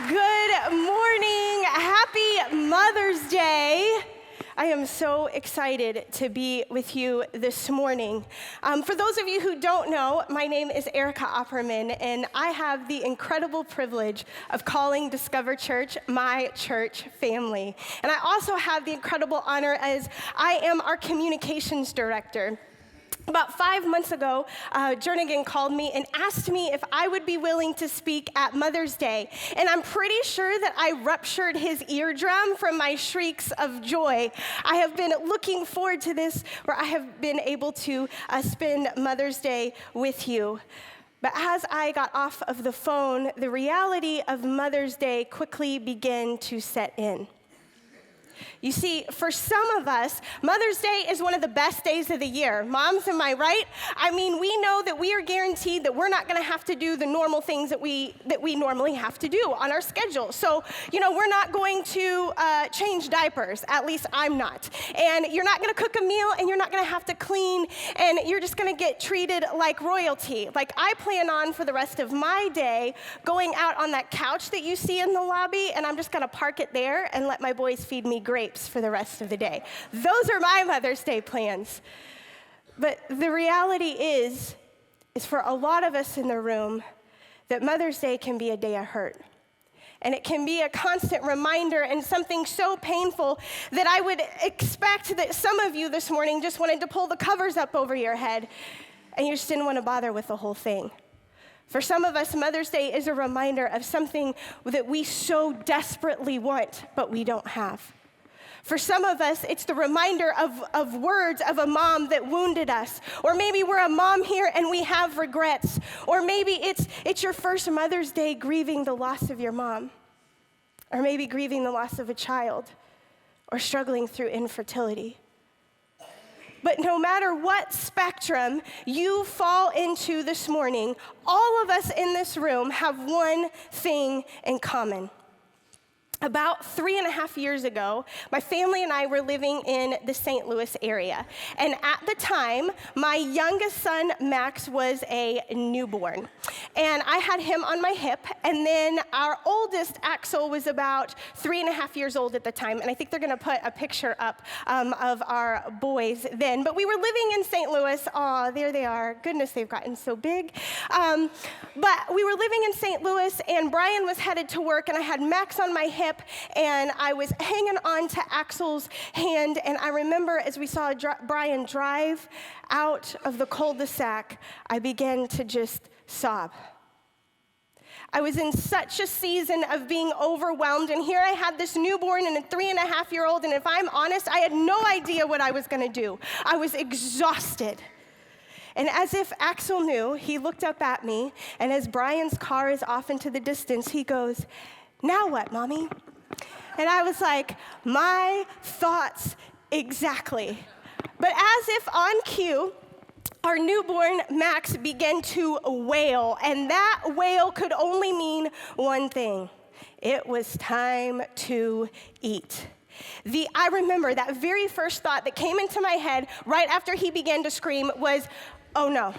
Good morning. Happy Mother's Day. I am so excited to be with you this morning. For those of you who don't know, my name is Erica Opperman, and I have the incredible privilege of calling Discover Church my church family. And I also have the incredible honor as I am our communications director. About 5 months ago, Jernigan called me and asked me if I would be willing to speak at Mother's Day. And I'm pretty sure that I ruptured his eardrum from my shrieks of joy. I have been looking forward to this, where I have been able to spend Mother's Day with you. But as I got off of the phone, the reality of Mother's Day quickly began to set in. You see, for some of us, Mother's Day is one of the best days of the year. Moms, am I right? I mean, we know that we are guaranteed that we're not going to have to do the normal things that we normally have to do on our schedule. So, we're not going to change diapers. At least I'm not. And you're not going to cook a meal, and you're not going to have to clean, and you're just going to get treated like royalty. Like I plan on for the rest of my day going out on that couch that you see in the lobby, and I'm just going to park it there and let my boys feed me grapes for the rest of the day. Those are my Mother's Day plans. But the reality is for a lot of us in the room, that Mother's Day can be a day of hurt. And it can be a constant reminder and something so painful that I would expect that some of you this morning just wanted to pull the covers up over your head and you just didn't want to bother with the whole thing. For some of us, Mother's Day is a reminder of something that we so desperately want, but we don't have. For some of us, it's the reminder of words of a mom that wounded us. Or maybe we're a mom here and we have regrets. Or maybe it's your first Mother's Day grieving the loss of your mom. Or maybe grieving the loss of a child. Or struggling through infertility. But no matter what spectrum you fall into this morning, all of us in this room have one thing in common. About 3.5 years ago, my family and I were living in the St. Louis area. And at the time, my youngest son, Max, was a newborn. And I had him on my hip. And then our oldest, Axel, was about 3.5 years old at the time. And I think they're going to put a picture up of our boys then. But we were living in St. Louis. Aw, there they are. Goodness, they've gotten so big. But we were living in St. Louis, and Brian was headed to work, and I had Max on my hip. And I was hanging on to Axel's hand, and I remember as we saw Brian drive out of the cul-de-sac, I began to just sob. I was in such a season of being overwhelmed, and here I had this newborn and a 3.5-year-old, and if I'm honest, I had no idea what I was going to do. I was exhausted. And as if Axel knew, he looked up at me, and as Brian's car is off into the distance, he goes, "Now what, Mommy?" And I was like, my thoughts exactly. But as if on cue, our newborn Max began to wail, and that wail could only mean one thing. It was time to eat. I remember that very first thought that came into my head right after he began to scream was, oh no,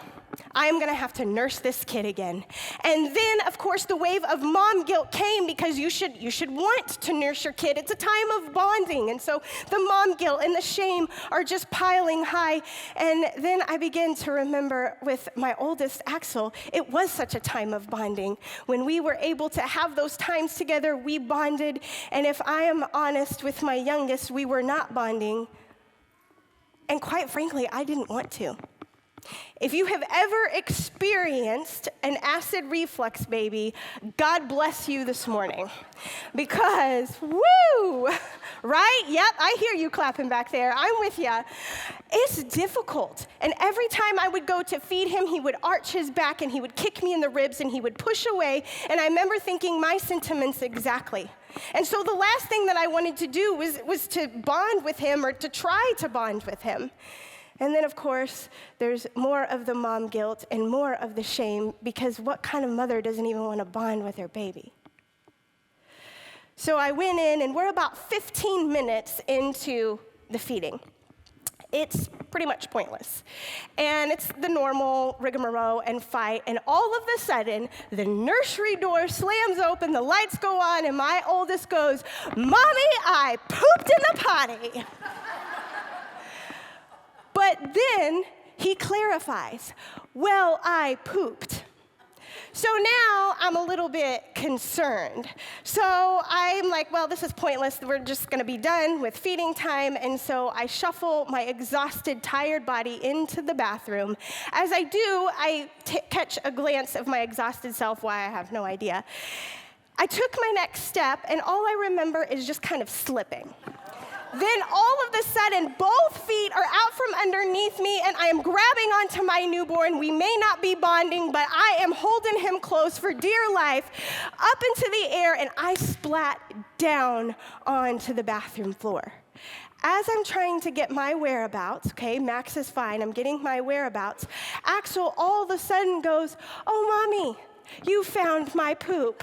I am going to have to nurse this kid again. And then, of course, the wave of mom guilt came because you should want to nurse your kid. It's a time of bonding. And so the mom guilt and the shame are just piling high. And then I began to remember with my oldest, Axel, it was such a time of bonding. When we were able to have those times together, we bonded. And if I am honest with my youngest, we were not bonding. And quite frankly, I didn't want to. If you have ever experienced an acid reflux baby, God bless you this morning. Because, woo, right? Yep, I hear you clapping back there. I'm with you. It's difficult. And every time I would go to feed him, he would arch his back and he would kick me in the ribs and he would push away. And I remember thinking my sentiments exactly. And so the last thing that I wanted to do was to bond with him or to try to bond with him. And then, of course, there's more of the mom guilt and more of the shame, because what kind of mother doesn't even want to bond with her baby? So I went in, and we're about 15 minutes into the feeding. It's pretty much pointless. And it's the normal rigmarole and fight, and all of a sudden, the nursery door slams open, the lights go on, and my oldest goes, "Mommy, I pooped in the potty." But then he clarifies, "Well, I pooped." So now I'm a little bit concerned. So I'm like, well, this is pointless. We're just going to be done with feeding time. And so I shuffle my exhausted, tired body into the bathroom. As I do, I catch a glance of my exhausted self. Why, I have no idea. I took my next step, and all I remember is just kind of slipping. Then all of a sudden, both feet are out from underneath me, and I am grabbing onto my newborn. We may not be bonding, but I am holding him close for dear life, up into the air, and I splat down onto the bathroom floor. As I'm trying to get my whereabouts, okay, Max is fine, I'm getting my whereabouts, Axel all of a sudden goes, "Oh, Mommy, you found my poop."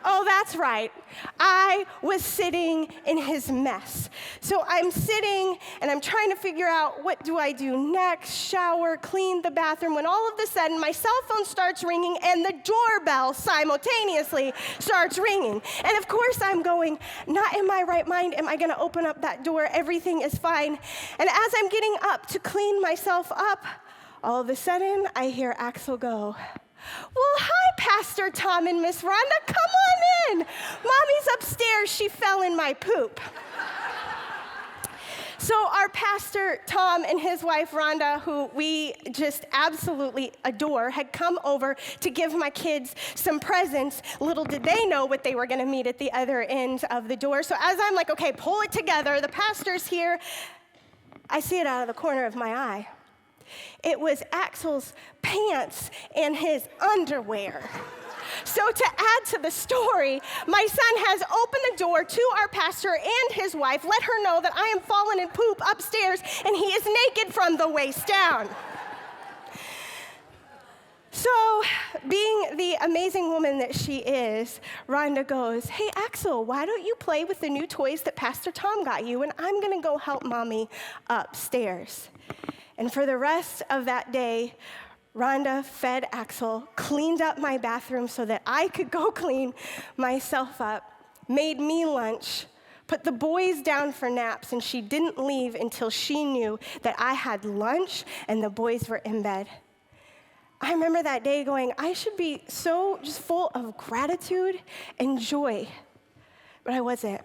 Oh, that's right. I was sitting in his mess. So I'm sitting and I'm trying to figure out, what do I do next? Shower, clean the bathroom, when all of a sudden my cell phone starts ringing and the doorbell simultaneously starts ringing. And of course I'm going, not in my right mind am I going to open up that door. Everything is fine. And as I'm getting up to clean myself up, all of a sudden I hear Axel go, "Well, hi, Pastor Tom and Miss Rhonda. Come on in. Mommy's upstairs. She fell in my poop." So our pastor, Tom, and his wife, Rhonda, who we just absolutely adore, had come over to give my kids some presents. Little did they know what they were going to meet at the other end of the door. So as I'm like, okay, pull it together. The pastor's here. I see it out of the corner of my eye. It was Axel's pants and his underwear. So to add to the story, my son has opened the door to our pastor and his wife, let her know that I am falling in poop upstairs, and he is naked from the waist down. So, being the amazing woman that she is, Rhonda goes, "Hey, Axel, why don't you play with the new toys that Pastor Tom got you, and I'm going to go help Mommy upstairs." And for the rest of that day, Rhonda fed Axel, cleaned up my bathroom so that I could go clean myself up, made me lunch, put the boys down for naps, and she didn't leave until she knew that I had lunch and the boys were in bed. I remember that day going, I should be so just full of gratitude and joy, but I wasn't.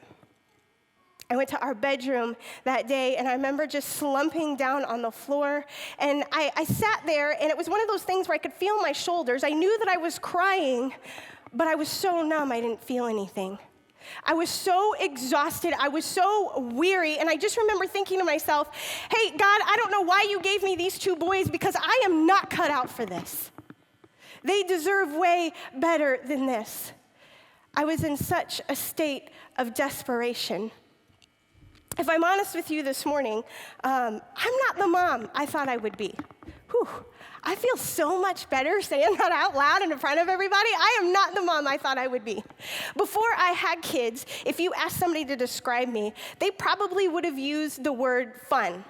I went to our bedroom that day, and I remember just slumping down on the floor, and I sat there, and it was one of those things where I could feel my shoulders. I knew that I was crying, but I was so numb, I didn't feel anything. I was so exhausted, I was so weary, and I just remember thinking to myself, hey, God, I don't know why you gave me these two boys, because I am not cut out for this. They deserve way better than this. I was in such a state of desperation. If I'm honest with you this morning, I'm not the mom I thought I would be. Whew. I feel so much better saying that out loud and in front of everybody. I am not the mom I thought I would be. Before I had kids, if you asked somebody to describe me, they probably would have used the word fun.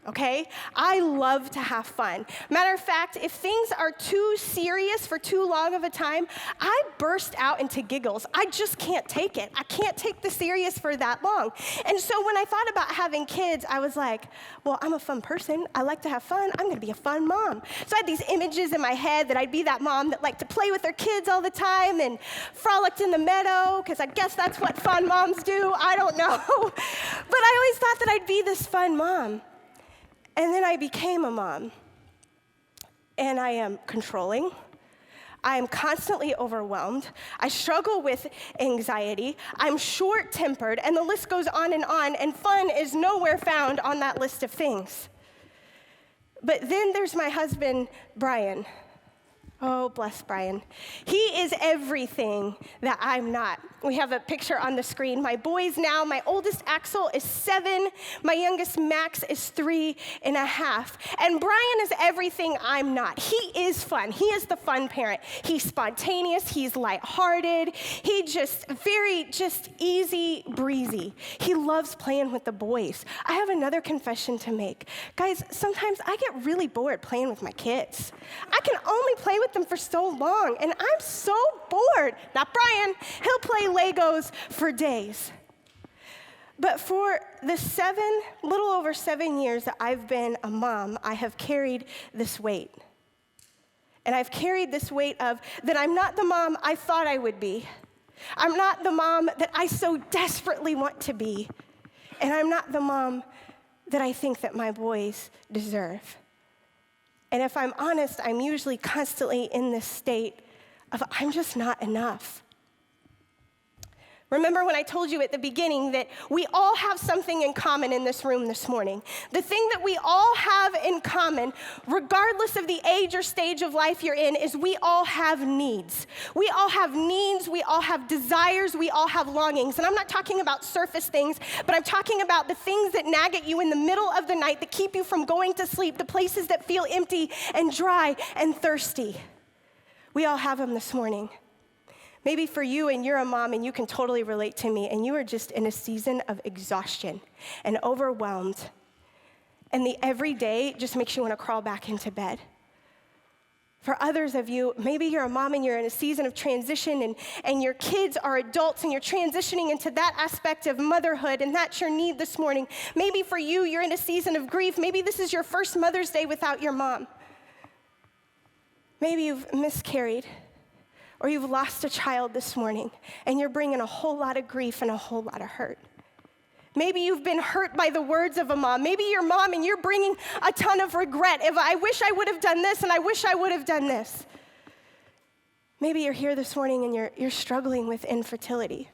Okay? I love to have fun. Matter of fact, if things are too serious for too long of a time, I burst out into giggles. I just can't take it. I can't take the serious for that long. And so when I thought about having kids, I was like, well, I'm a fun person. I like to have fun. I'm going to be a fun mom. So I had these images in my head that I'd be that mom that liked to play with her kids all the time and frolicked in the meadow, because I guess that's what fun moms do. I don't know. But I always thought that I'd be this fun mom. And then I became a mom, and I am controlling. I am constantly overwhelmed. I struggle with anxiety. I'm short-tempered, and the list goes on, and fun is nowhere found on that list of things. But then there's my husband, Brian. Oh, bless Brian. He is everything that I'm not. We have a picture on the screen. My boys now, my oldest Axel is 7. My youngest Max is 3.5. And Brian is everything I'm not. He is fun. He is the fun parent. He's spontaneous. He's lighthearted. He just easy breezy. He loves playing with the boys. I have another confession to make. Guys, sometimes I get really bored playing with my kids. I can only play with them for so long, and I'm so bored. Not Brian. He'll play Legos for days. But for the little over 7 years that I've been a mom, I have carried this weight. And I've carried this weight of that I'm not the mom I thought I would be. I'm not the mom that I so desperately want to be. And I'm not the mom that I think that my boys deserve. And if I'm honest, I'm usually constantly in this state of I'm just not enough. Remember when I told you at the beginning that we all have something in common in this room this morning? The thing that we all have in common, regardless of the age or stage of life you're in, is we all have needs. We all have needs, we all have desires, we all have longings. And I'm not talking about surface things, but I'm talking about the things that nag at you in the middle of the night that keep you from going to sleep, the places that feel empty and dry and thirsty. We all have them this morning. Maybe for you, and you're a mom, and you can totally relate to me, and you are just in a season of exhaustion and overwhelmed, and the everyday just makes you want to crawl back into bed. For others of you, maybe you're a mom and you're in a season of transition, and your kids are adults, and you're transitioning into that aspect of motherhood, and that's your need this morning. Maybe for you, you're in a season of grief. Maybe this is your first Mother's Day without your mom. Maybe you've miscarried. Or you've lost a child this morning, and you're bringing a whole lot of grief and a whole lot of hurt. Maybe you've been hurt by the words of a mom. Maybe you're mom and you're bringing a ton of regret. If I wish I would have done this, and I wish I would have done this. Maybe you're here this morning and you're struggling with infertility.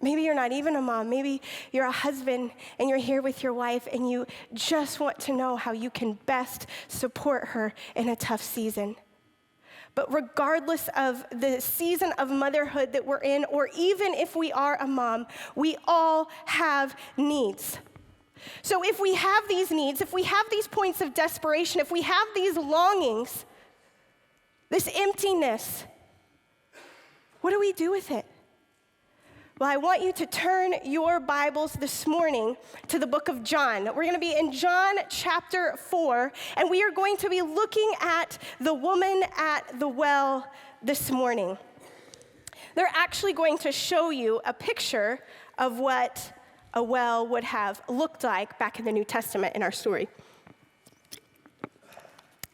Maybe you're not even a mom. Maybe you're a husband and you're here with your wife and you just want to know how you can best support her in a tough season. But regardless of the season of motherhood that we're in, or even if we are a mom, we all have needs. So if we have these needs, if we have these points of desperation, if we have these longings, this emptiness, what do we do with it? Well, I want you to turn your Bibles this morning to the book of John. We're going to be in John chapter 4, and we are going to be looking at the woman at the well this morning. They're actually going to show you a picture of what a well would have looked like back in the New Testament in our story.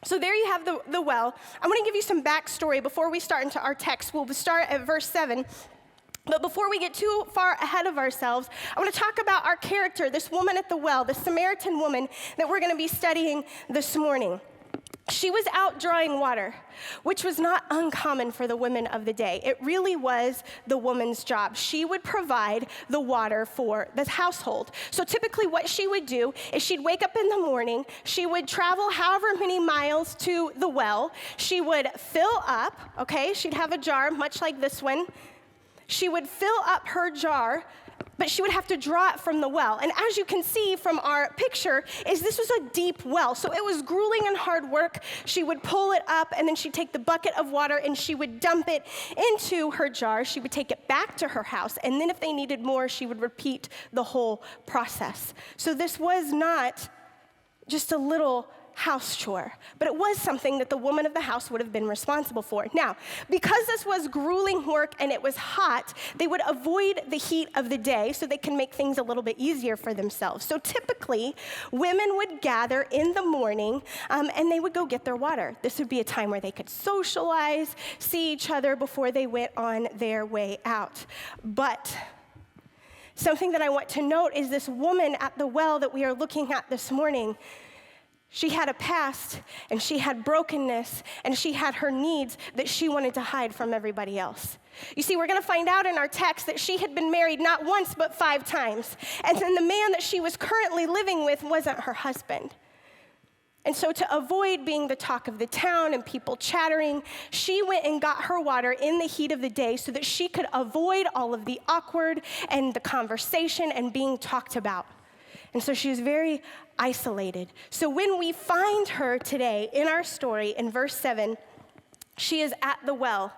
So there you have the well. I'm going to give you some backstory before we start into our text. We'll start at verse 7. But before we get too far ahead of ourselves, I want to talk about our character, this woman at the well, the Samaritan woman that we're going to be studying this morning. She was out drawing water, which was not uncommon for the women of the day. It really was the woman's job. She would provide the water for the household. So typically what she would do is she'd wake up in the morning, she would travel however many miles to the well, she would fill up, okay, she'd have a jar much like this one. She would fill up her jar, but she would have to draw it from the well. And as you can see from our picture, this was a deep well. So it was grueling and hard work. She would pull it up, and then she'd take the bucket of water, and she would dump it into her jar. She would take it back to her house, and then if they needed more, she would repeat the whole process. So this was not just a little house chore, but it was something that the woman of the house would have been responsible for. Now, because this was grueling work and it was hot, they would avoid the heat of the day so they can make things a little bit easier for themselves. So typically, women would gather in the morning and they would go get their water. This would be a time where they could socialize, see each other before they went on their way out. But something that I want to note is this woman at the well that we are looking at this morning. She had a past, and she had brokenness, and she had her needs that she wanted to hide from everybody else. You see, we're going to find out in our text that she had been married not once, but 5 times. And then the man that she was currently living with wasn't her husband. And so to avoid being the talk of the town and people chattering, she went and got her water in the heat of the day so that she could avoid all of the awkward and the conversation and being talked about. And so she was very isolated. So when we find her today in our story in verse 7, she is at the well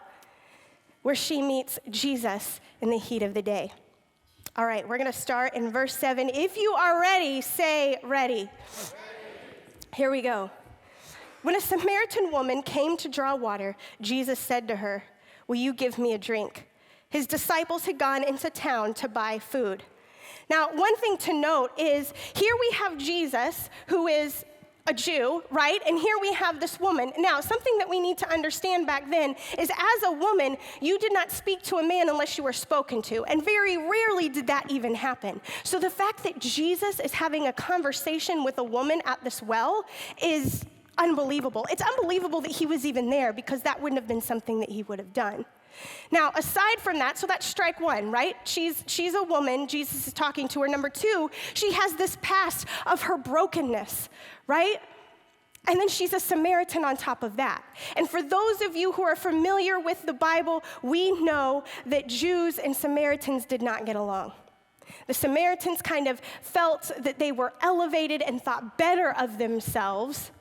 where she meets Jesus in the heat of the day. All right, we're going to start in verse 7. If you are ready, say ready. Here we go. When a Samaritan woman came to draw water, Jesus said to her, "Will you give me a drink?" His disciples had gone into town to buy food. Now, one thing to note is here we have Jesus, who is a Jew, right? And here we have this woman. Now, something that we need to understand back then is as a woman, you did not speak to a man unless you were spoken to. And very rarely did that even happen. So the fact that Jesus is having a conversation with a woman at this well is unbelievable. It's unbelievable that he was even there because that wouldn't have been something that he would have done. Now, aside from that, so that's strike one, right? She's a woman. Jesus is talking to her. Number two, she has this past of her brokenness, right? And then she's a Samaritan on top of that. And for those of you who are familiar with the Bible, we know that Jews and Samaritans did not get along. The Samaritans kind of felt that they were elevated and thought better of themselves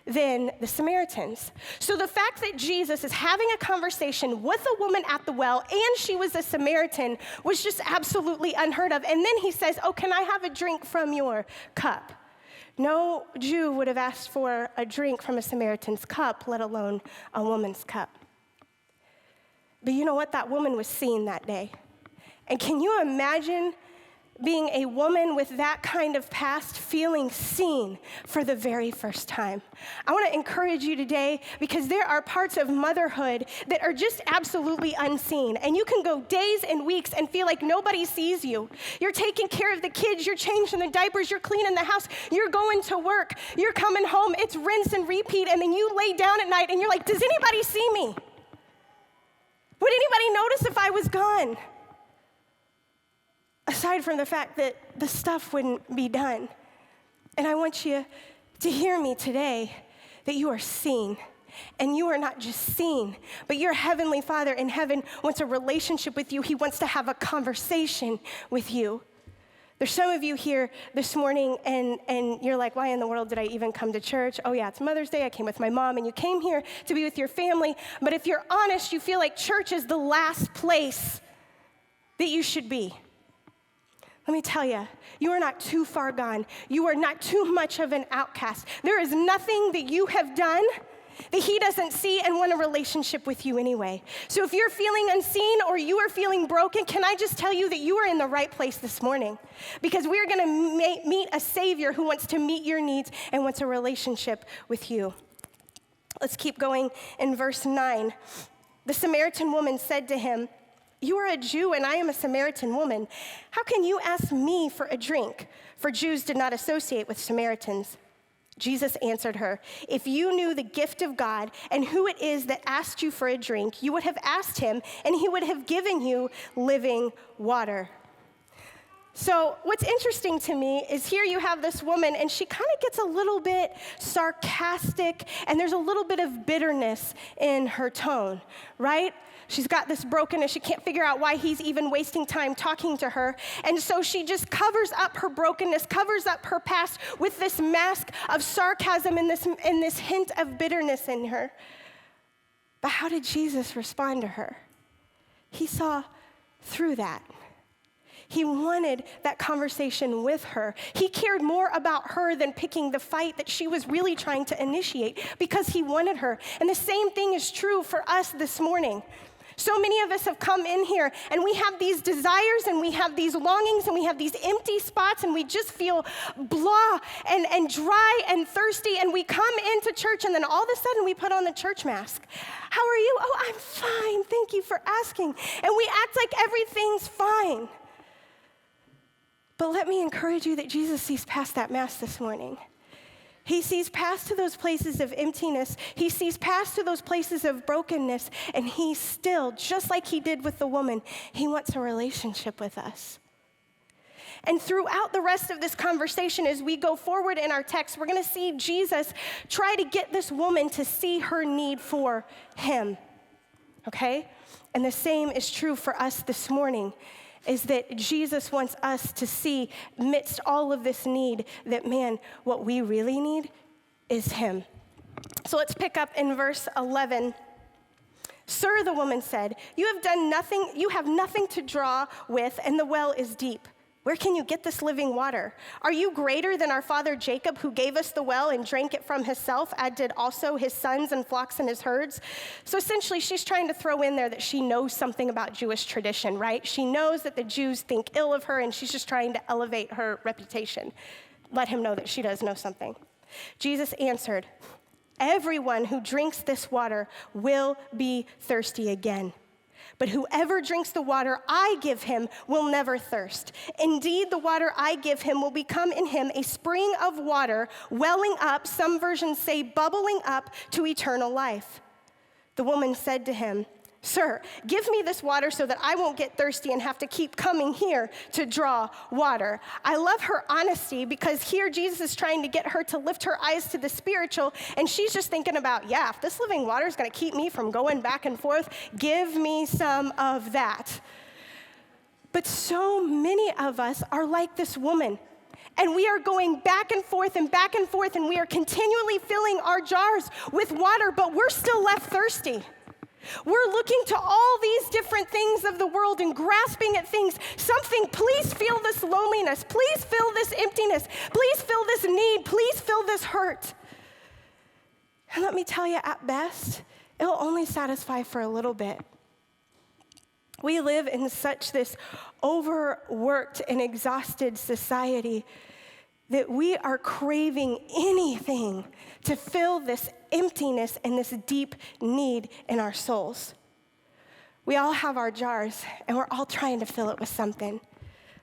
than the Samaritans. So the fact that Jesus is having a conversation with a woman at the well and she was a Samaritan was just absolutely unheard of. And then he says, "Oh, can I have a drink from your cup?" No Jew would have asked for a drink from a Samaritan's cup, let alone a woman's cup. But you know what? That woman was seen that day. And can you imagine being a woman with that kind of past, feeling seen for the very first time? I want to encourage you today because there are parts of motherhood that are just absolutely unseen. And you can go days and weeks and feel like nobody sees you. You're taking care of the kids, you're changing the diapers, you're cleaning the house, you're going to work, you're coming home, it's rinse and repeat, and then you lay down at night and you're like, does anybody see me? Would anybody notice if I was gone? Aside from the fact that the stuff wouldn't be done. And I want you to hear me today that you are seen. And you are not just seen, but your Heavenly Father in heaven wants a relationship with you. He wants to have a conversation with you. There's some of you here this morning and you're like, why in the world did I even come to church? Oh yeah, it's Mother's Day. I came with my mom and you came here to be with your family. But if you're honest, you feel like church is the last place that you should be. Let me tell you, you are not too far gone. You are not too much of an outcast. There is nothing that you have done that he doesn't see and want a relationship with you anyway. So if you're feeling unseen or you are feeling broken, can I just tell you that you are in the right place this morning? Because we're going to meet a Savior who wants to meet your needs and wants a relationship with you. Let's keep going in verse 9. The Samaritan woman said to him, "You are a Jew and I am a Samaritan woman. How can you ask me for a drink?" For Jews did not associate with Samaritans. Jesus answered her, "If you knew the gift of God and who it is that asked you for a drink, you would have asked him and he would have given you living water." So what's interesting to me is here you have this woman and she kind of gets a little bit sarcastic and there's a little bit of bitterness in her tone, right? She's got this brokenness. She can't figure out why he's even wasting time talking to her. And so she just covers up her brokenness, covers up her past with this mask of sarcasm and this hint of bitterness in her. But how did Jesus respond to her? He saw through that. He wanted that conversation with her. He cared more about her than picking the fight that she was really trying to initiate because he wanted her. And the same thing is true for us this morning. So many of us have come in here and we have these desires and we have these longings and we have these empty spots and we just feel blah and dry and thirsty and we come into church and then all of a sudden we put on the church mask. How are you? Oh, I'm fine. Thank you for asking. And we act like everything's fine. But let me encourage you that Jesus sees past that mask this morning. He sees past to those places of emptiness. He sees past to those places of brokenness. And he still, just like he did with the woman, he wants a relationship with us. And throughout the rest of this conversation, as we go forward in our text, we're going to see Jesus try to get this woman to see her need for him, okay? And the same is true for us this morning, is that Jesus wants us to see, amidst all of this need, that, man, what we really need is him. So let's pick up in verse 11. Sir, the woman said, you have nothing to draw with, and the well is deep. Where can you get this living water? Are you greater than our father Jacob, who gave us the well and drank it from himself, as did also his sons and flocks and his herds? So essentially, she's trying to throw in there that she knows something about Jewish tradition, right? She knows that the Jews think ill of her, and she's just trying to elevate her reputation. Let him know that she does know something. Jesus answered, everyone who drinks this water will be thirsty again. But whoever drinks the water I give him will never thirst. Indeed, the water I give him will become in him a spring of water, welling up, some versions say bubbling up, to eternal life. The woman said to him, Sir, give me this water so that I won't get thirsty and have to keep coming here to draw water. I love her honesty, because here Jesus is trying to get her to lift her eyes to the spiritual, and she's just thinking about, yeah, if this living water is going to keep me from going back and forth, give me some of that. But so many of us are like this woman, and we are going back and forth, and we are continually filling our jars with water, but we're still left thirsty. We're looking to all these different things of the world and grasping at things. Something, please feel this loneliness. Please fill this emptiness. Please fill this need. Please fill this hurt. And let me tell you, at best, it'll only satisfy for a little bit. We live in such this overworked and exhausted society that we are craving anything to fill this emptiness and this deep need in our souls. We all have our jars, and we're all trying to fill it with something.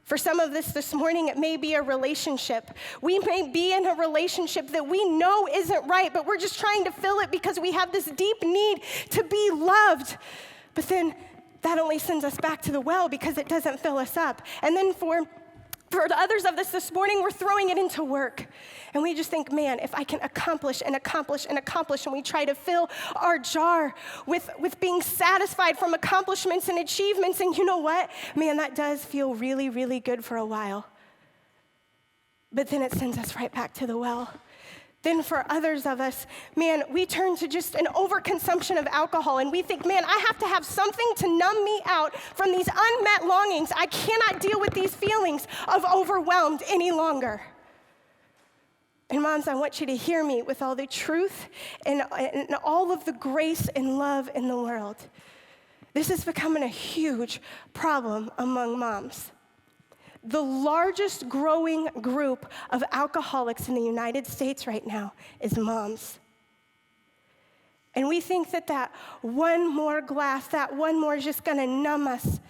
For some of this morning, it may be a relationship. We may be in a relationship that we know isn't right, but we're just trying to fill it because we have this deep need to be loved. But then that only sends us back to the well because it doesn't fill us up. And then for the others of this morning, we're throwing it into work. And we just think, man, if I can accomplish, and we try to fill our jar with being satisfied from accomplishments and achievements. And you know what? Man, that does feel really, really good for a while. But then it sends us right back to the well. Then for others of us, man, we turn to just an overconsumption of alcohol, and we think, man, I have to have something to numb me out from these unmet longings. I cannot deal with these feelings of overwhelmed any longer. And moms, I want you to hear me with all the truth and all of the grace and love in the world. This is becoming a huge problem among moms. The largest growing group of alcoholics in the United States right now is moms. And we think that one more glass, that one more is just gonna numb us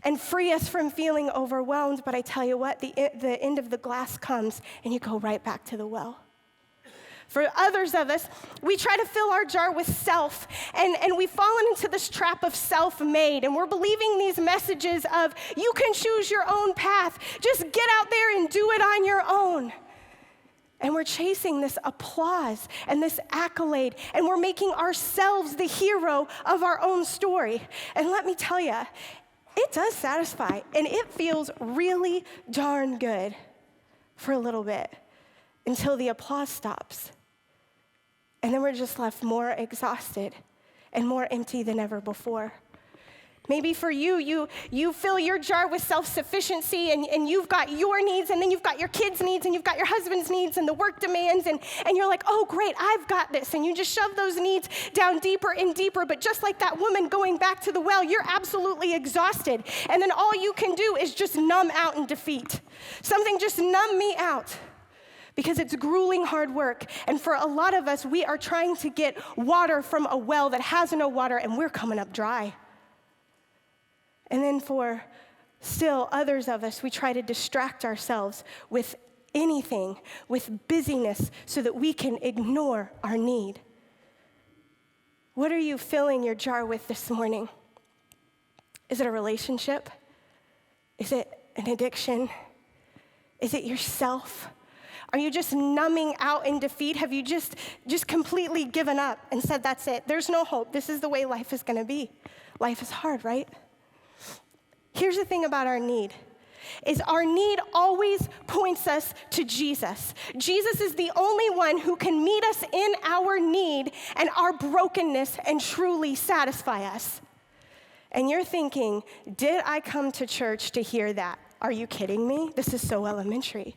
and free us from feeling overwhelmed. But I tell you what, the end of the glass comes and you go right back to the well. For others of us, we try to fill our jar with self, and we've fallen into this trap of self-made, and we're believing these messages of, you can choose your own path, just get out there and do it on your own. And we're chasing this applause and this accolade, and we're making ourselves the hero of our own story. And let me tell you, it does satisfy, and it feels really darn good for a little bit until the applause stops. And then we're just left more exhausted and more empty than ever before. Maybe for you fill your jar with self-sufficiency, and you've got your needs, and then you've got your kids' needs, and you've got your husband's needs, and the work demands, and you're like, oh, great, I've got this. And you just shove those needs down deeper and deeper. But just like that woman going back to the well, you're absolutely exhausted. And then all you can do is just numb out in defeat. Something just numb me out. Because it's grueling hard work. And for a lot of us, we are trying to get water from a well that has no water, and we're coming up dry. And then for still others of us, we try to distract ourselves with anything, with busyness, so that we can ignore our need. What are you filling your jar with this morning? Is it a relationship? Is it an addiction? Is it yourself? Are you just numbing out in defeat? Have you just completely given up and said, that's it? There's no hope. This is the way life is going to be. Life is hard, right? Here's the thing about our need, is our need always points us to Jesus. Jesus is the only one who can meet us in our need and our brokenness and truly satisfy us. And you're thinking, did I come to church to hear that? Are you kidding me? This is so elementary.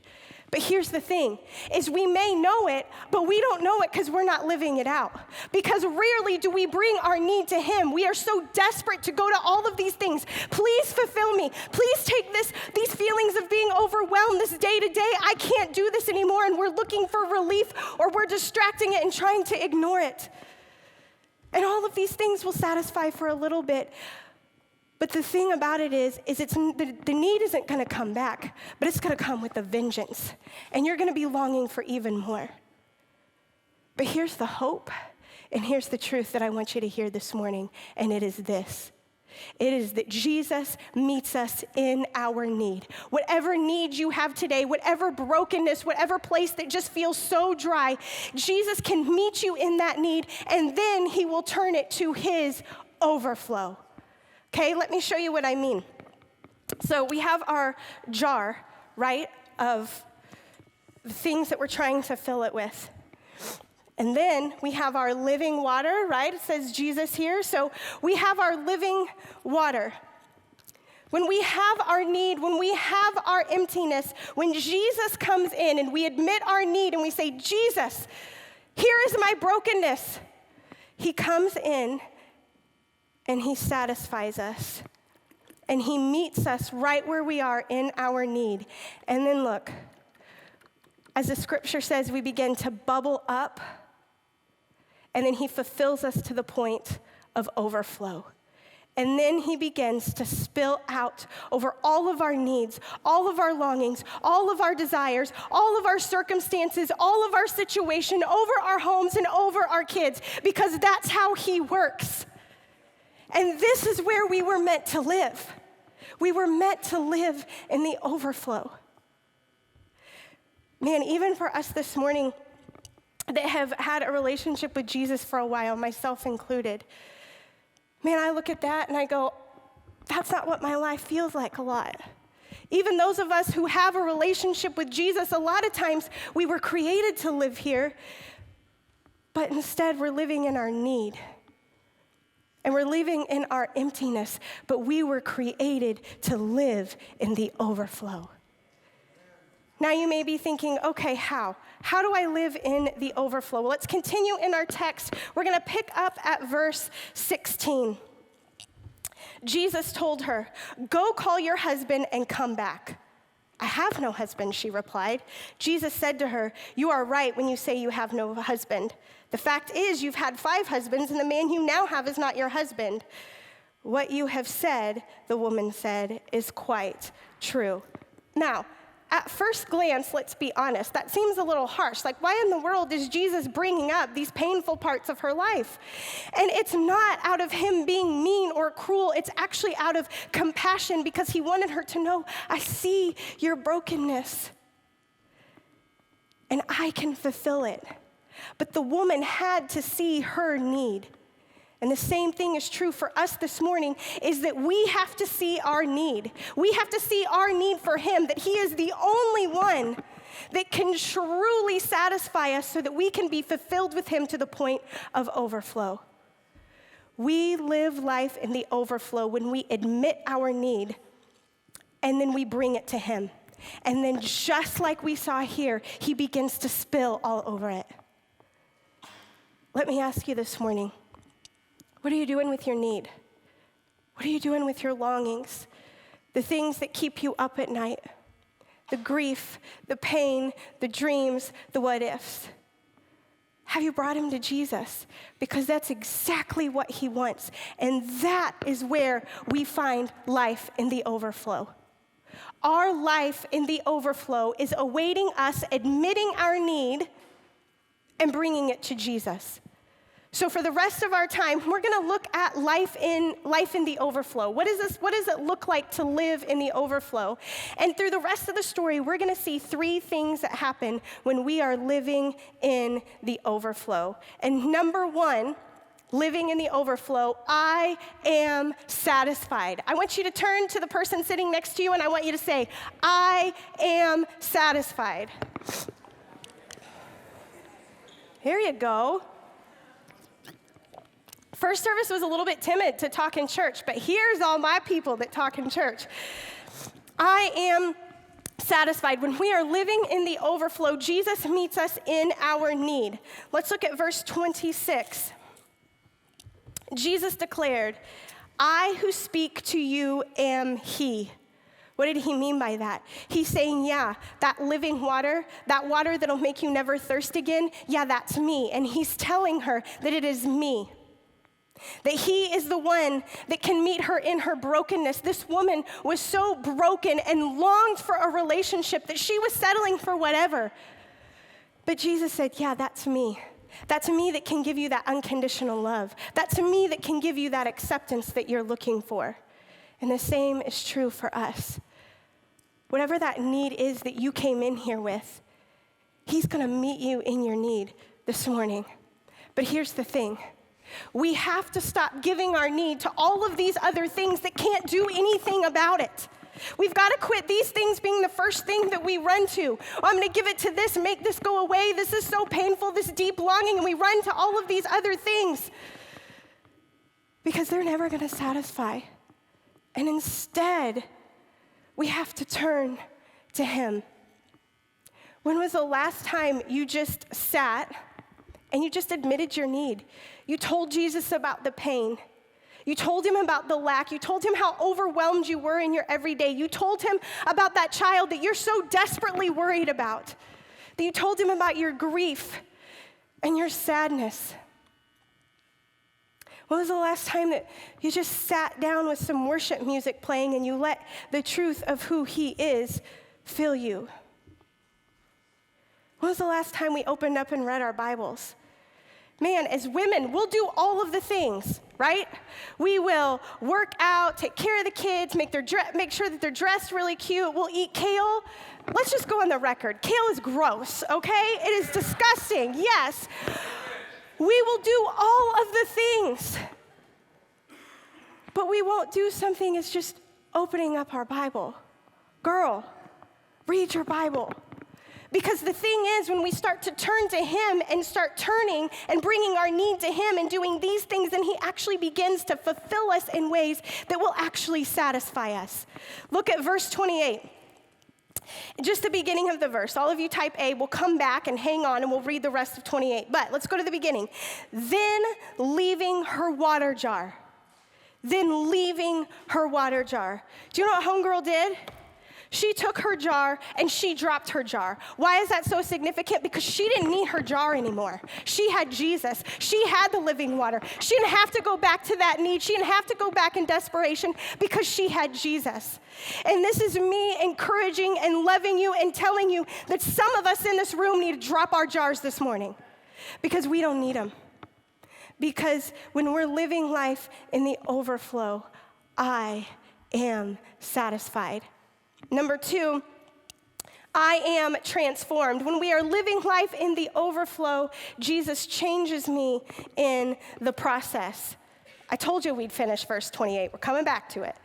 But here's the thing, is we may know it, but we don't know it because we're not living it out. Because rarely do we bring our need to him. We are so desperate to go to all of these things. Please fulfill me. Please take these feelings of being overwhelmed this day to day. I can't do this anymore, and we're looking for relief, or we're distracting it and trying to ignore it. And all of these things will satisfy for a little bit. But the thing about it is the need isn't going to come back, but it's going to come with a vengeance. And you're going to be longing for even more. But here's the hope, and here's the truth that I want you to hear this morning, and it is this. It is that Jesus meets us in our need. Whatever need you have today, whatever brokenness, whatever place that just feels so dry, Jesus can meet you in that need, and then he will turn it to his overflow. Okay, let me show you what I mean. So we have our jar, right, of the things that we're trying to fill it with. And then we have our living water, right? It says Jesus here. So we have our living water. When we have our need, when we have our emptiness, when Jesus comes in and we admit our need and we say, Jesus, here is my brokenness, he comes in and he satisfies us. And he meets us right where we are in our need. And then look, as the scripture says, we begin to bubble up. And then he fulfills us to the point of overflow. And then he begins to spill out over all of our needs, all of our longings, all of our desires, all of our circumstances, all of our situation, over our homes and over our kids, because that's how he works. And this is where we were meant to live. We were meant to live in the overflow. Man, even for us this morning that have had a relationship with Jesus for a while, myself included, man, I look at that and I go, that's not what my life feels like a lot. Even those of us who have a relationship with Jesus, a lot of times we were created to live here, but instead we're living in our need. And we're living in our emptiness, but we were created to live in the overflow. Now you may be thinking, okay, how? How do I live in the overflow? Well, let's continue in our text. We're going to pick up at verse 16. Jesus told her, go call your husband and come back. I have no husband, she replied. Jesus said to her, you are right when you say you have no husband. The fact is, you've had 5 husbands, and the man you now have is not your husband. What you have said, the woman said, is quite true. Now, at first glance, let's be honest, that seems a little harsh. Like, why in the world is Jesus bringing up these painful parts of her life? And it's not out of him being mean or cruel. It's actually out of compassion, because he wanted her to know, I see your brokenness, and I can fulfill it. But the woman had to see her need. And the same thing is true for us this morning, is that we have to see our need. We have to see our need for him, that he is the only one that can truly satisfy us so that we can be fulfilled with him to the point of overflow. We live life in the overflow when we admit our need and then we bring it to him. And then just like we saw here, he begins to spill all over it. Let me ask you this morning, what are you doing with your need? What are you doing with your longings? The things that keep you up at night, the grief, the pain, the dreams, the what ifs. Have you brought him to Jesus? Because that's exactly what he wants. And that is where we find life in the overflow. Our life in the overflow is awaiting us admitting our need and bringing it to Jesus. So for the rest of our time, we're going to look at life in the overflow. What does it look like to live in the overflow? And through the rest of the story, we're going to see 3 things that happen when we are living in the overflow. And number 1, living in the overflow, I am satisfied. I want you to turn to the person sitting next to you, and I want you to say, I am satisfied. Here you go. First service was a little bit timid to talk in church, but here's all my people that talk in church. I am satisfied. When we are living in the overflow, Jesus meets us in our need. Let's look at verse 26. Jesus declared, I who speak to you am he. What did he mean by that? He's saying, yeah, that living water, that water that'll make you never thirst again, yeah, that's me. And he's telling her that it is me. That he is the one that can meet her in her brokenness. This woman was so broken and longed for a relationship that she was settling for whatever. But Jesus said, yeah, that's me. That's me that can give you that unconditional love. That's me that can give you that acceptance that you're looking for. And the same is true for us. Whatever that need is that you came in here with, he's going to meet you in your need this morning. But here's the thing. We have to stop giving our need to all of these other things that can't do anything about it. We've got to quit these things being the first thing that we run to. Oh, I'm going to give it to this, make this go away. This is so painful, this deep longing, and we run to all of these other things because they're never going to satisfy. And instead, we have to turn to him. When was the last time you just sat and you just admitted your need? You told Jesus about the pain. You told him about the lack. You told him how overwhelmed you were in your everyday. You told him about that child that you're so desperately worried about. That you told him about your grief and your sadness. When was the last time that you just sat down with some worship music playing and you let the truth of who he is fill you? When was the last time we opened up and read our Bibles? Man, as women, we'll do all of the things, right? We will work out, take care of the kids, make sure that they're dressed really cute. We'll eat kale. Let's just go on the record. Kale is gross, okay? It is disgusting, yes. We will do all of the things. But we won't do something as just opening up our Bible. Girl, read your Bible. Because the thing is, when we start to turn to him and start turning and bringing our need to him and doing these things, then he actually begins to fulfill us in ways that will actually satisfy us. Look at verse 28. Just the beginning of the verse. All of you type A, we'll come back and hang on and we'll read the rest of 28. But let's go to the beginning. Then leaving her water jar. Do you know what homegirl did? She took her jar and she dropped her jar. Why is that so significant? Because she didn't need her jar anymore. She had Jesus. She had the living water. She didn't have to go back to that need. She didn't have to go back in desperation because she had Jesus. And this is me encouraging and loving you and telling you that some of us in this room need to drop our jars this morning because we don't need them. Because when we're living life in the overflow, I am satisfied. Number 2, I am transformed. When we are living life in the overflow, Jesus changes me in the process. I told you we'd finish verse 28. We're coming back to it.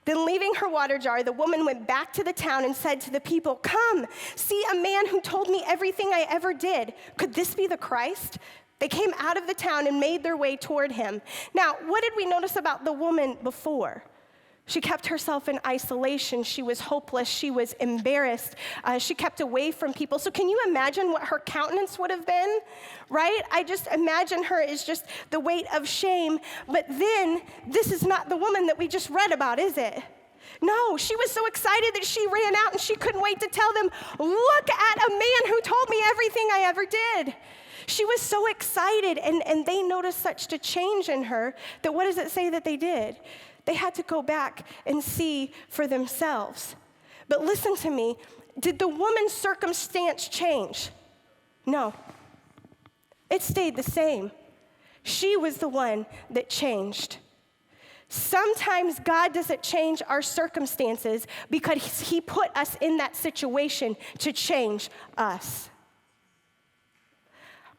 Then leaving her water jar, the woman went back to the town and said to the people, "Come, see a man who told me everything I ever did. Could this be the Christ?" They came out of the town and made their way toward him. Now, what did we notice about the woman before? She kept herself in isolation. She was hopeless. She was embarrassed. She kept away from people. So can you imagine what her countenance would have been, right? I just imagine her as just the weight of shame. But then, this is not the woman that we just read about, is it? No, she was so excited that she ran out and she couldn't wait to tell them, "Look at a man who told me everything I ever did." She was so excited, and they noticed such a change in her that what does it say that they did? They had to go back and see for themselves. But listen to me, did the woman's circumstance change? No. It stayed the same. She was the one that changed. Sometimes God doesn't change our circumstances because he put us in that situation to change us.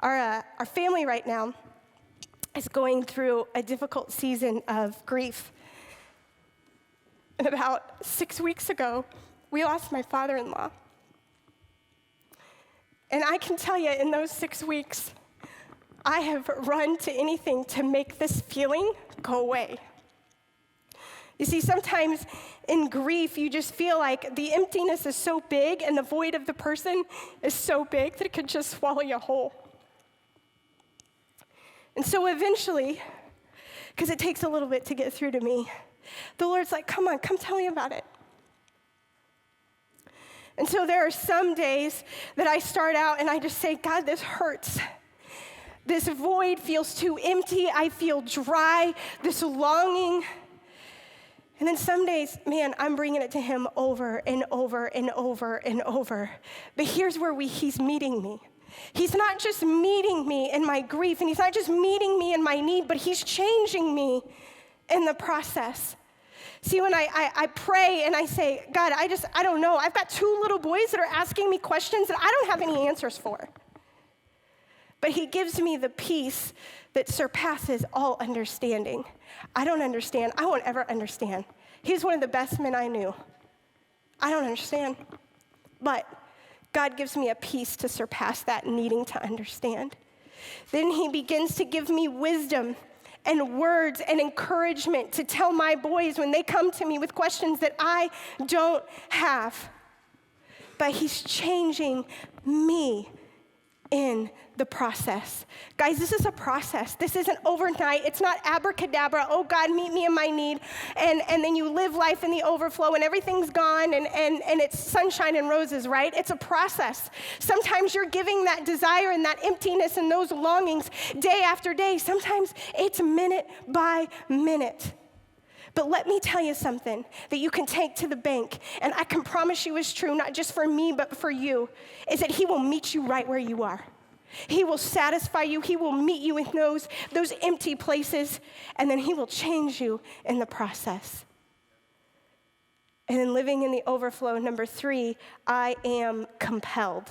Our family right now is going through a difficult season of grief. And about 6 weeks ago, we lost my father-in-law. And I can tell you, in those 6 weeks, I have run to anything to make this feeling go away. You see, sometimes in grief, you just feel like the emptiness is so big and the void of the person is so big that it could just swallow you whole. And so eventually, because it takes a little bit to get through to me, the Lord's like, come on, come tell me about it. And so there are some days that I start out and I just say, God, this hurts. This void feels too empty. I feel dry, this longing. And then some days, man, I'm bringing it to him over and over and over and over. But here's where he's meeting me. He's not just meeting me in my grief, and he's not just meeting me in my need, but he's changing me in the process. See, when I pray and I say, God, I don't know. I've got 2 little boys that are asking me questions that I don't have any answers for. But he gives me the peace that surpasses all understanding. I don't understand. I won't ever understand. He's one of the best men I knew. I don't understand. But God gives me a peace to surpass that needing to understand. Then he begins to give me wisdom and words and encouragement to tell my boys when they come to me with questions that I don't have. But he's changing me in the process. Guys, this is a process. This isn't overnight. It's not abracadabra, oh God, meet me in my need, and then you live life in the overflow and everything's gone and it's sunshine and roses, right? It's a process. Sometimes you're giving that desire and that emptiness and those longings day after day. Sometimes it's minute by minute. But let me tell you something that you can take to the bank, and I can promise you is true, not just for me, but for you, is that he will meet you right where you are. He will satisfy you. He will meet you in those empty places, and then he will change you in the process. And then living in the overflow, number 3, I am compelled.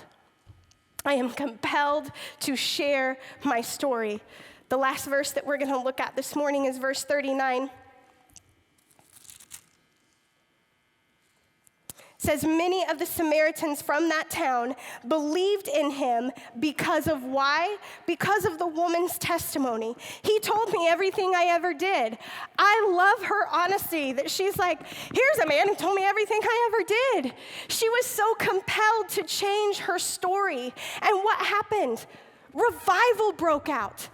I am compelled to share my story. The last verse that we're going to look at this morning is verse 39. Says, many of the Samaritans from that town believed in him because of why? Because of the woman's testimony. He told me everything I ever did. I love her honesty that she's like, here's a man who told me everything I ever did. She was so compelled to change her story. And what happened? Revival broke out.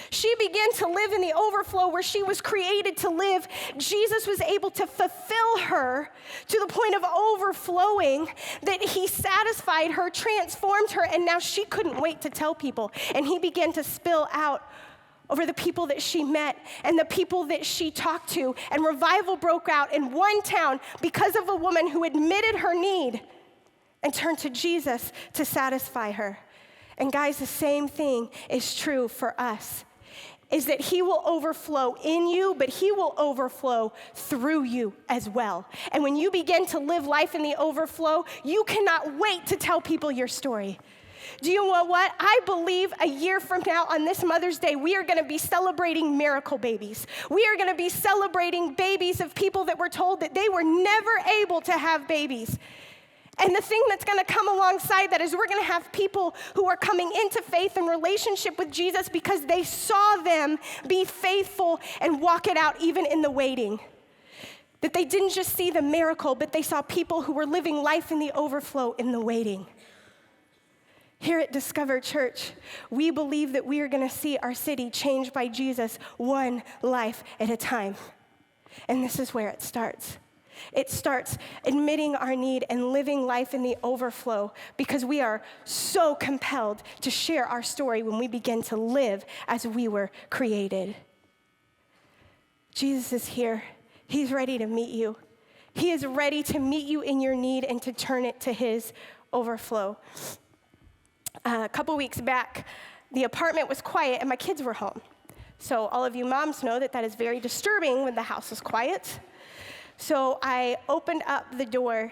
She began to live in the overflow where she was created to live. Jesus was able to fulfill her to the point of overflowing, that he satisfied her, transformed her, and now she couldn't wait to tell people. And he began to spill out over the people that she met and the people that she talked to. And revival broke out in one town because of a woman who admitted her need and turned to Jesus to satisfy her. And guys, the same thing is true for us, is that he will overflow in you, but he will overflow through you as well. And when you begin to live life in the overflow, you cannot wait to tell people your story. Do you know what? I believe a year from now on this Mother's Day, we are going to be celebrating miracle babies. We are going to be celebrating babies of people that were told that they were never able to have babies. And the thing that's going to come alongside that is we're going to have people who are coming into faith and relationship with Jesus because they saw them be faithful and walk it out even in the waiting. That they didn't just see the miracle, but they saw people who were living life in the overflow in the waiting. Here at Discover Church, we believe that we are going to see our city changed by Jesus one life at a time. And this is where it starts. It starts admitting our need and living life in the overflow because we are so compelled to share our story when we begin to live as we were created. Jesus is here. He's ready to meet you. He is ready to meet you in your need and to turn it to his overflow. A couple weeks back, the apartment was quiet and my kids were home. So all of you moms know that is very disturbing when the house is quiet. So I opened up the door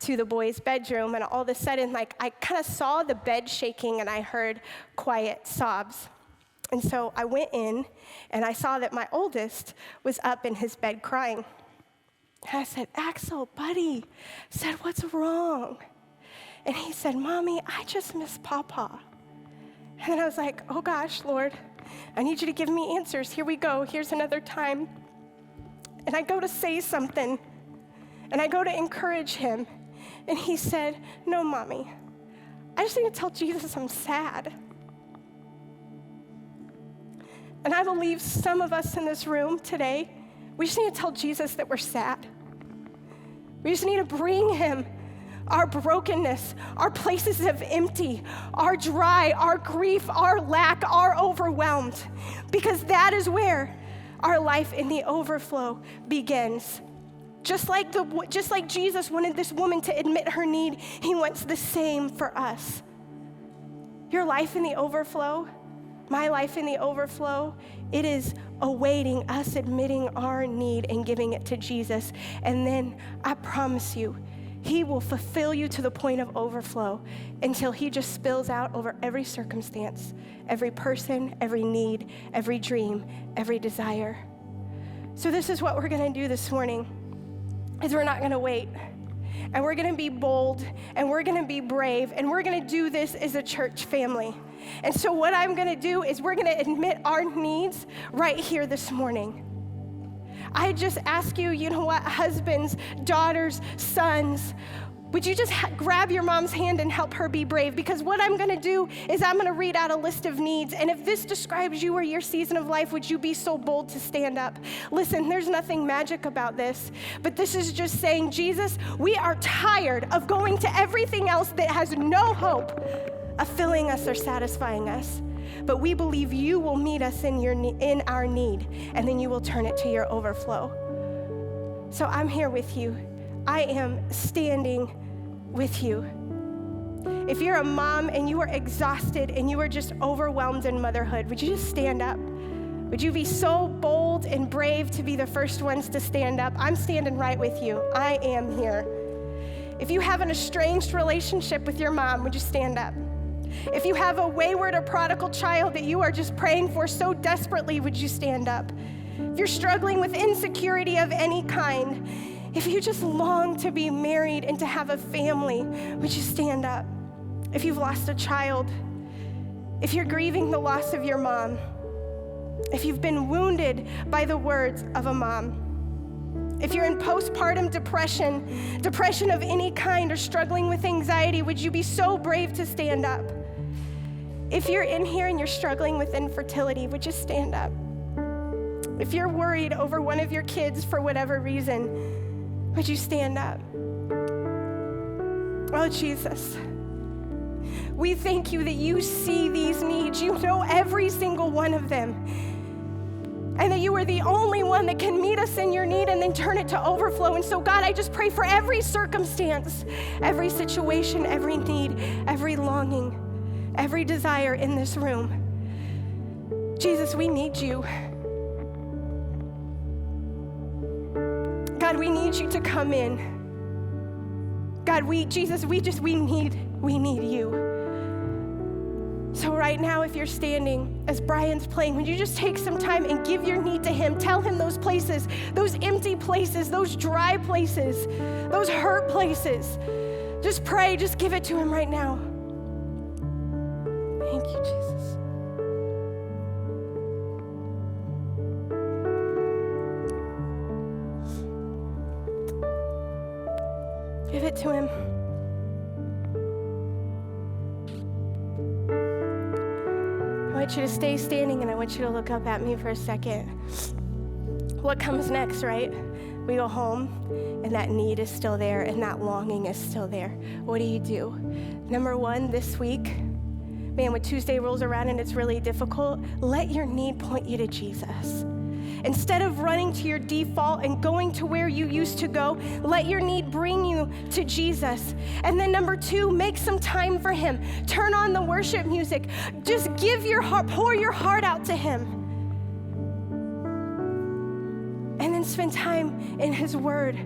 to the boys' bedroom, and all of a sudden, I kind of saw the bed shaking, and I heard quiet sobs. And so I went in, and I saw that my oldest was up in his bed crying. And I said, Axel, buddy, I said, what's wrong? And he said, Mommy, I just miss Papa. And then I was like, oh gosh, Lord, I need you to give me answers. Here we go. Here's another time. And I go to say something, and I go to encourage him. And he said, no, Mommy, I just need to tell Jesus I'm sad. And I believe some of us in this room today, we just need to tell Jesus that we're sad. We just need to bring him our brokenness, our places of empty, our dry, our grief, our lack, our overwhelmed, because that is where our life in the overflow begins. Just like Jesus wanted this woman to admit her need, he wants the same for us. Your life in the overflow, my life in the overflow, it is awaiting us admitting our need and giving it to Jesus. And then I promise you, he will fulfill you to the point of overflow until he just spills out over every circumstance, every person, every need, every dream, every desire. So this is what we're going to do this morning, is we're not going to wait. And we're going to be bold, and we're going to be brave, and we're going to do this as a church family. And so what I'm going to do is we're going to admit our needs right here this morning. I just ask you, you know what, husbands, daughters, sons, would you just grab your mom's hand and help her be brave? Because what I'm going to do is I'm going to read out a list of needs. And if this describes you or your season of life, would you be so bold to stand up? Listen, there's nothing magic about this, but this is just saying, Jesus, we are tired of going to everything else that has no hope of filling us or satisfying us. But we believe you will meet us in our need, and then you will turn it to your overflow. So I'm here with you. I am standing with you. If you're a mom and you are exhausted and you are just overwhelmed in motherhood, would you just stand up? Would you be so bold and brave to be the first ones to stand up? I'm standing right with you. I am here. If you have an estranged relationship with your mom, would you stand up? If you have a wayward or prodigal child that you are just praying for so desperately, would you stand up? If you're struggling with insecurity of any kind, if you just long to be married and to have a family, would you stand up? If you've lost a child, if you're grieving the loss of your mom, if you've been wounded by the words of a mom, if you're in postpartum depression of any kind, or struggling with anxiety, would you be so brave to stand up? If you're in here and you're struggling with infertility, would you stand up? If you're worried over one of your kids for whatever reason, would you stand up? Oh, Jesus, we thank you that you see these needs. You know every single one of them. And that you are the only one that can meet us in your need and then turn it to overflow. And so, God, I just pray for every circumstance, every situation, every need, every longing, every desire in this room. Jesus, we need you. God, we need you to come in. God, we need you. So right now, if you're standing, as Brian's playing, would you just take some time and give your need to him? Tell him those places, those empty places, those dry places, those hurt places. Just pray, just give it to him right now. Thank you, Jesus. Give it to him. I want you to stay standing, and I want you to look up at me for a second. What comes next, right? We go home, and that need is still there, and that longing is still there. What do? Number one, this week, man, when Tuesday rolls around and it's really difficult, let your need point you to Jesus. Instead of running to your default and going to where you used to go, let your need bring you to Jesus. And then number two, make some time for him. Turn on the worship music. Just give your heart, pour your heart out to him. then spend time in his word.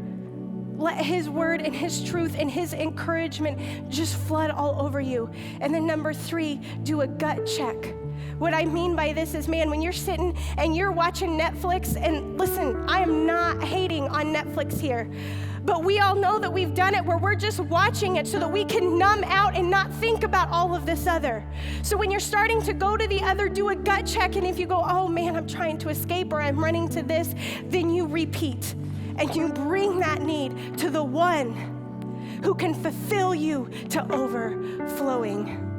Let his word and his truth and his encouragement just flood all over you. And then number 3, do a gut check. What I mean by this is, man, when you're sitting and you're watching Netflix, and listen, I am not hating on Netflix here, but we all know that we've done it where we're just watching it so that we can numb out and not think about all of this other. So when you're starting to go to the other, do a gut check, and if you go, oh man, I'm trying to escape or I'm running to this, then you repeat. And you bring that need to the one who can fulfill you to overflowing.